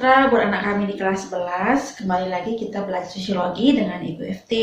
sejahtera buat anak kami di kelas 11. Kembali lagi kita belajar sosiologi dengan Ibu FT.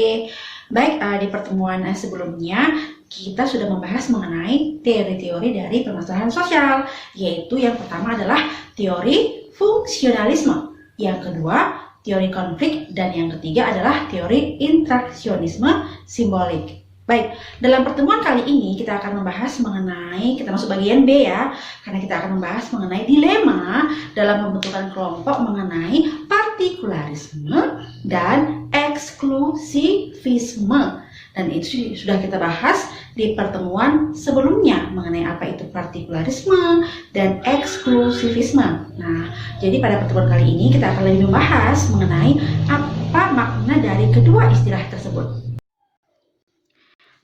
Baik, di pertemuan sebelumnya kita sudah membahas mengenai teori-teori dari permasalahan sosial, yaitu yang pertama adalah teori fungsionalisme, yang kedua teori konflik, dan yang ketiga adalah teori interaksionisme simbolik. Baik, dalam pertemuan kali ini kita akan membahas mengenai, kita masuk bagian B ya, karena kita akan membahas mengenai dilema dalam pembentukan kelompok mengenai partikularisme dan eksklusivisme. Dan itu sudah kita bahas di pertemuan sebelumnya mengenai apa itu partikularisme dan eksklusivisme. Nah, jadi pada pertemuan kali ini kita akan lebih membahas mengenai apa makna dari kedua istilah tersebut.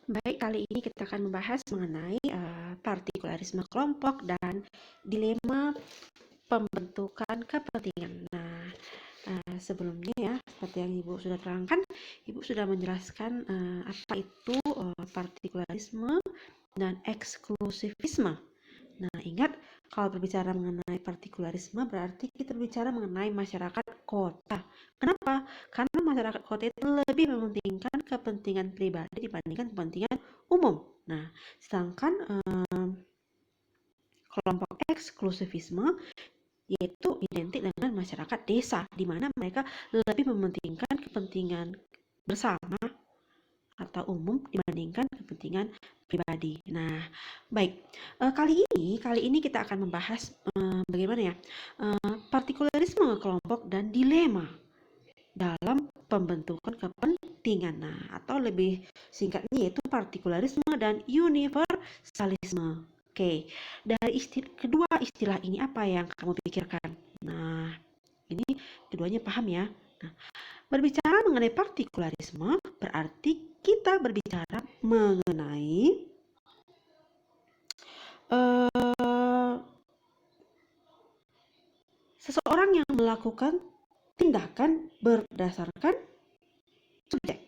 Baik, kali ini kita akan membahas mengenai partikularisme kelompok dan dilema pembentukan kepentingan. Nah, sebelumnya ya, seperti yang Ibu sudah terangkan, Ibu sudah menjelaskan apa itu partikularisme dan eksklusivisme. Nah, ingat kalau berbicara mengenai partikularisme berarti kita berbicara mengenai masyarakat kota. Kenapa? Karena masyarakat kota itu lebih mementingkan kepentingan pribadi dibandingkan kepentingan umum. Nah, sedangkan kelompok eksklusivisme yaitu identik dengan masyarakat desa, di mana mereka lebih mementingkan kepentingan bersama atau umum dibandingkan kepentingan pribadi. Nah, baik, kali ini kita akan membahas bagaimana ya partikularisme kelompok dan dilema dalam pembentukan kepentingan. Nah, atau lebih singkatnya yaitu partikularisme dan universalisme. Oke, dari kedua istilah ini apa yang kamu pikirkan? Nah, ini keduanya paham ya. Nah, berbicara mengenai partikularisme berarti kita berbicara mengenai seseorang yang melakukan tindakan berdasarkan subjek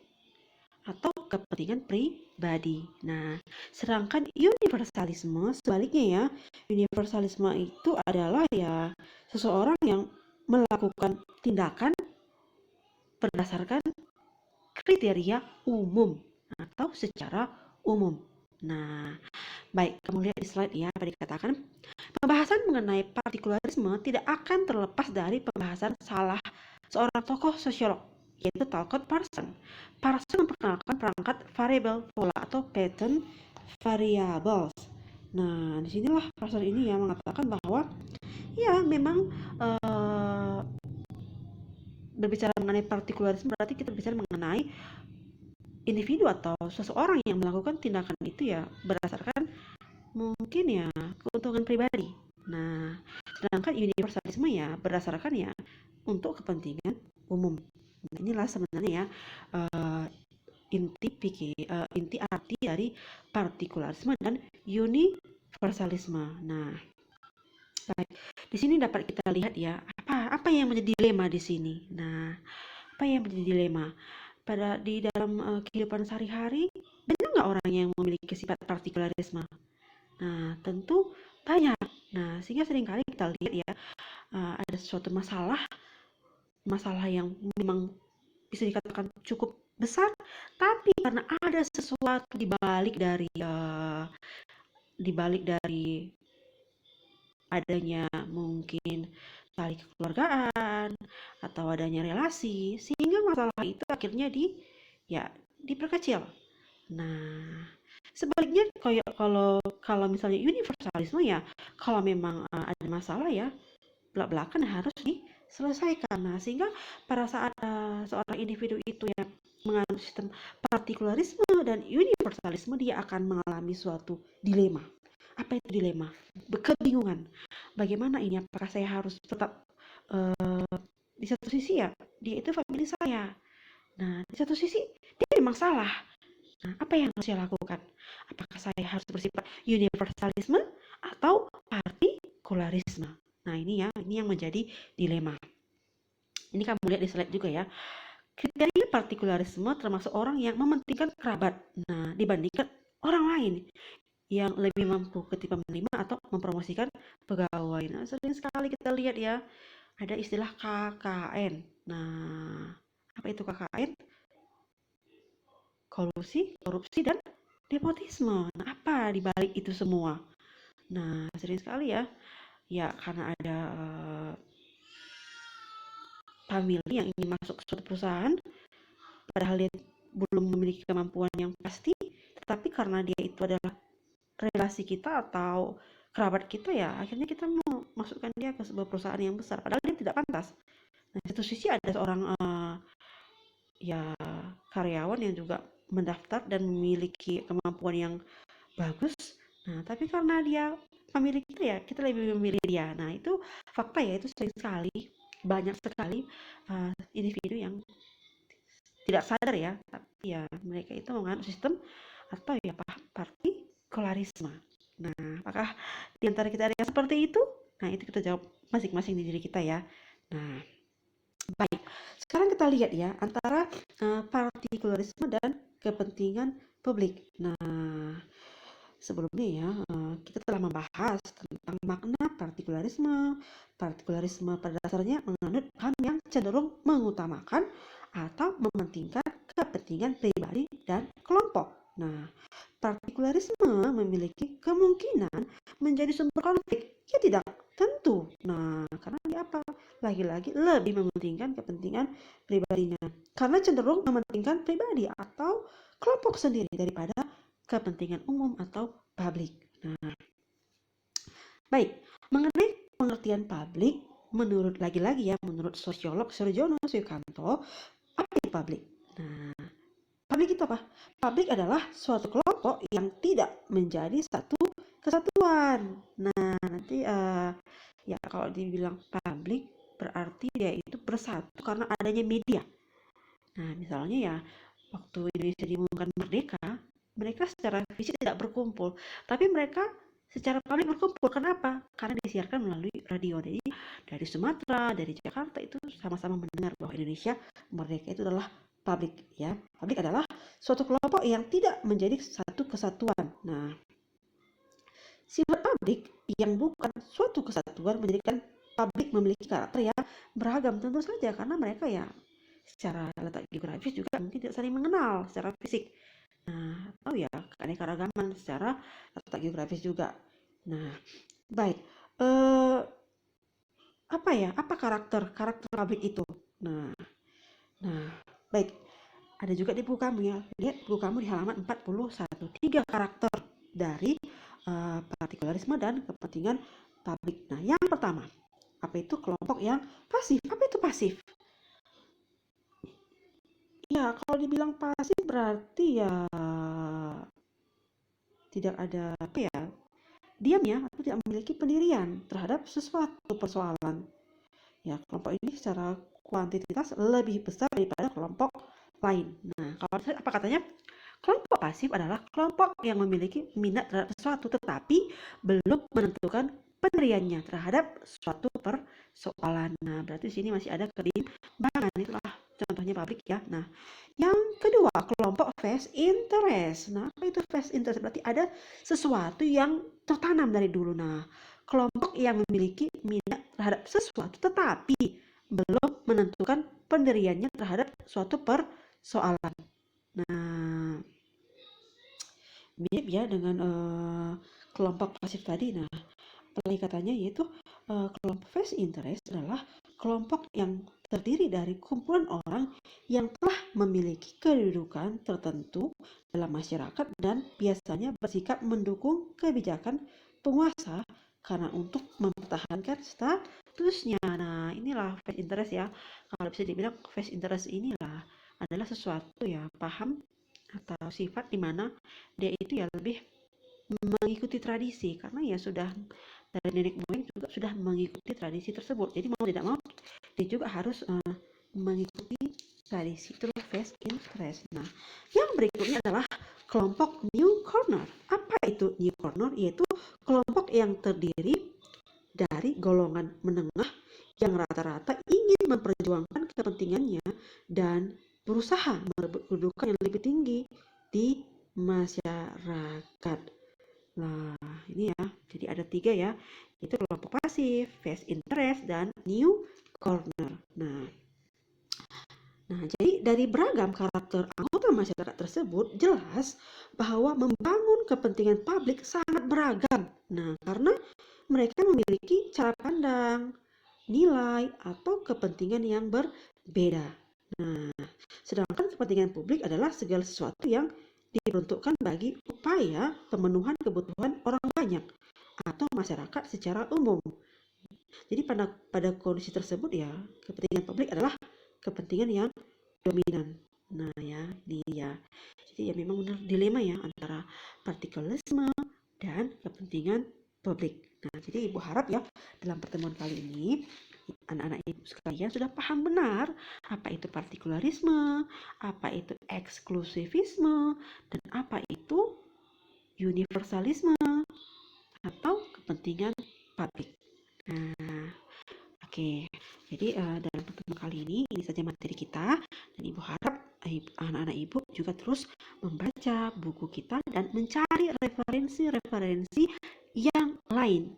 atau kepentingan pribadi. Nah, sedangkan universalisme sebaliknya ya, universalisme itu adalah ya seseorang yang melakukan tindakan berdasarkan kriteria umum atau secara umum. Nah, baik, kamu lihat di slide ya, apa dikatakan? Pembahasan mengenai partikularisme tidak akan terlepas dari pembahasan salah seorang tokoh sosiolog, yaitu Talcott Parsons. Parsons memperkenalkan perangkat variabel pola atau pattern variables. Nah, disinilah Parsons ini yang mengatakan bahwa ya memang berbicara mengenai partikularisme berarti kita berbicara mengenai individu atau seseorang yang melakukan tindakan itu ya berdasarkan mungkin ya keuntungan pribadi. Nah, sedangkan universalisme ya berdasarkan ya untuk kepentingan umum. Nah, inilah sebenarnya ya inti arti dari partikularisme dan universalisme. Nah, baik. Di sini dapat kita lihat ya apa yang menjadi dilema di sini. Nah, apa yang menjadi dilema? Di dalam kehidupan sehari-hari, banyak nggak orang yang memiliki sifat partikularisme? Nah, tentu banyak. Nah, sehingga seringkali kita lihat ya, ada suatu masalah yang memang bisa dikatakan cukup besar, tapi karena ada sesuatu di balik dari adanya mungkin tali kekeluargaan atau adanya relasi, sehingga masalah itu akhirnya diperkecil. Nah, sebaliknya kalau misalnya universalisme ya, kalau memang ada masalah ya belak-belakan harus diselesaikan. Nah, sehingga pada saat seorang individu itu yang menganut sistem partikularisme dan universalisme, dia akan mengalami suatu dilema. Apa itu dilema? Kebingungan. Bagaimana ini? Apakah saya harus tetap di satu sisi ya dia itu famili saya. Nah, di satu sisi dia memang salah. Nah, apa yang harus saya lakukan? Apakah saya harus bersifat universalisme atau partikularisme? Nah, ini yang menjadi dilema. Ini kamu lihat di slide juga ya. Kriteria partikularisme termasuk orang yang mementingkan kerabat. Nah, dibandingkan orang lain yang lebih mampu ketika menerima atau mempromosikan pegawai. Nah, sering sekali kita lihat ya, ada istilah KKN. Nah, apa itu KKN? Kolusi, korupsi, dan nepotisme. Nah, apa di balik itu semua? Nah, sering sekali ya, karena ada family yang ingin masuk ke suatu perusahaan, padahal dia belum memiliki kemampuan yang pasti, tetapi karena dia itu adalah relasi kita atau kerabat kita, ya akhirnya kita mau masukkan dia ke sebuah perusahaan yang besar, padahal dia tidak pantas. Nah, di satu sisi ada seorang karyawan yang juga mendaftar dan memiliki kemampuan yang bagus. Nah, tapi karena dia memilih kita, ya kita lebih memilih dia. Nah, itu fakta ya, itu sering sekali, banyak sekali individu yang tidak sadar ya, tapi ya mereka itu menganut sistem atau ya partikularisme. Nah, apakah di antara kita ada yang seperti itu? Nah, itu kita jawab masing-masing di diri kita ya. Nah, baik. Sekarang kita lihat ya antara partikularisme dan kepentingan publik. Nah, sebelumnya ya kita telah membahas tentang makna partikularisme. Partikularisme pada dasarnya menganut paham yang cenderung mengutamakan atau mementingkan kepentingan pribadi dan kelompok. Nah, partikularisme memiliki kemungkinan menjadi sumber konflik. Ya tidak tentu. Nah, karena dia apa? Lagi-lagi lebih mementingkan kepentingan pribadinya. Karena cenderung mementingkan pribadi atau kelompok sendiri daripada kepentingan umum atau publik. Nah, baik, mengenai pengertian publik, menurut sosiolog Surjono Sukanto, apa itu publik? Nah, publik itu apa? Publik adalah suatu kelompok yang tidak menjadi satu kesatuan. Nah, nanti ya kalau dibilang publik berarti dia itu bersatu karena adanya media. Nah, misalnya ya waktu Indonesia diumumkan merdeka, mereka secara fisik tidak berkumpul, tapi mereka secara publik berkumpul. Kenapa? Karena disiarkan melalui radio. Jadi dari Sumatera, dari Jakarta itu sama-sama mendengar bahwa Indonesia merdeka itu adalah publik ya. Publik adalah suatu kelompok yang tidak menjadi satu kesatuan. Nah, sifat publik yang bukan suatu kesatuan menjadikan publik memiliki karakter yang beragam, tentu saja karena mereka ya secara letak geografis juga mungkin tidak saling mengenal secara fisik. Nah, atau ya keanekaragaman secara letak geografis juga. Nah, baik. Apa karakter publik itu? Nah, baik. Ada juga di buku kamu ya. Lihat buku kamu di halaman 41. 3 karakter dari partikularisme dan kepentingan publik. Nah, yang pertama, apa itu kelompok yang pasif? Apa itu pasif? Ya, kalau dibilang pasif berarti ya tidak ada diam ya, atau tidak memiliki pendirian terhadap sesuatu persoalan. Ya, kelompok ini secara kuantitas lebih besar daripada kelompok lain. Nah, kalau apa katanya? Kelompok pasif adalah kelompok yang memiliki minat terhadap sesuatu tetapi belum menentukan pendiriannya terhadap suatu persoalan. Nah, berarti di sini masih ada kebimbangan. Itulah contohnya pabrik ya. Nah, yang kedua, kelompok vested interest. Nah, apa itu vested interest? Berarti ada sesuatu yang tertanam dari dulu. Nah, kelompok yang memiliki minat terhadap sesuatu tetapi belum menentukan pendiriannya terhadap suatu persoalan. Nah, mirip ya dengan kelompok pasif tadi. Nah, pelikatannya yaitu kelompok vested interest adalah kelompok yang terdiri dari kumpulan orang yang telah memiliki kedudukan tertentu dalam masyarakat dan biasanya bersikap mendukung kebijakan penguasa karena untuk mempertahankan statusnya. Nah, inilah vested interest ya. Kalau bisa dibilang vested interest inilah adalah sesuatu ya, paham atau sifat di mana dia itu ya lebih mengikuti tradisi karena ya sudah dari nenek moyang juga sudah mengikuti tradisi tersebut. Jadi mau tidak mau dia juga harus mengikuti tradisi. Itulah vested interest. Nah, yang berikutnya adalah kelompok newcomer. Apa itu newcomer? Yaitu kelompok yang terdiri dari golongan menengah yang rata-rata ingin memperjuangkan kepentingannya dan berusaha merebut kedudukan yang lebih tinggi di masyarakat. Nah, ini ya, jadi ada 3 ya, itu kelompok pasif, vested interest, dan newcomer. corner. Nah, jadi dari beragam karakter anggota masyarakat tersebut jelas bahwa membangun kepentingan publik sangat beragam. Nah, karena mereka memiliki cara pandang, nilai, atau kepentingan yang berbeda. Nah, sedangkan kepentingan publik adalah segala sesuatu yang diperuntukkan bagi upaya pemenuhan kebutuhan orang banyak atau masyarakat secara umum. Jadi pada kondisi tersebut ya, kepentingan publik adalah kepentingan yang dominan. Nah ya, dia. Jadi ya memang benar dilema ya antara partikularisme dan kepentingan publik. Nah, jadi Ibu harap ya dalam pertemuan kali ini anak-anak Ibu sekalian sudah paham benar apa itu partikularisme, apa itu eksklusivisme, dan apa itu universalisme atau kepentingan publik. Nah, oke. Jadi dalam pertemuan kali ini saja materi kita, dan Ibu harap anak-anak Ibu juga terus membaca buku kita dan mencari referensi-referensi yang lain.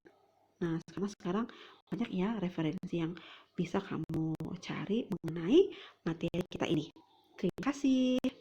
Nah, sekarang banyak ya referensi yang bisa kamu cari mengenai materi kita ini. Terima kasih.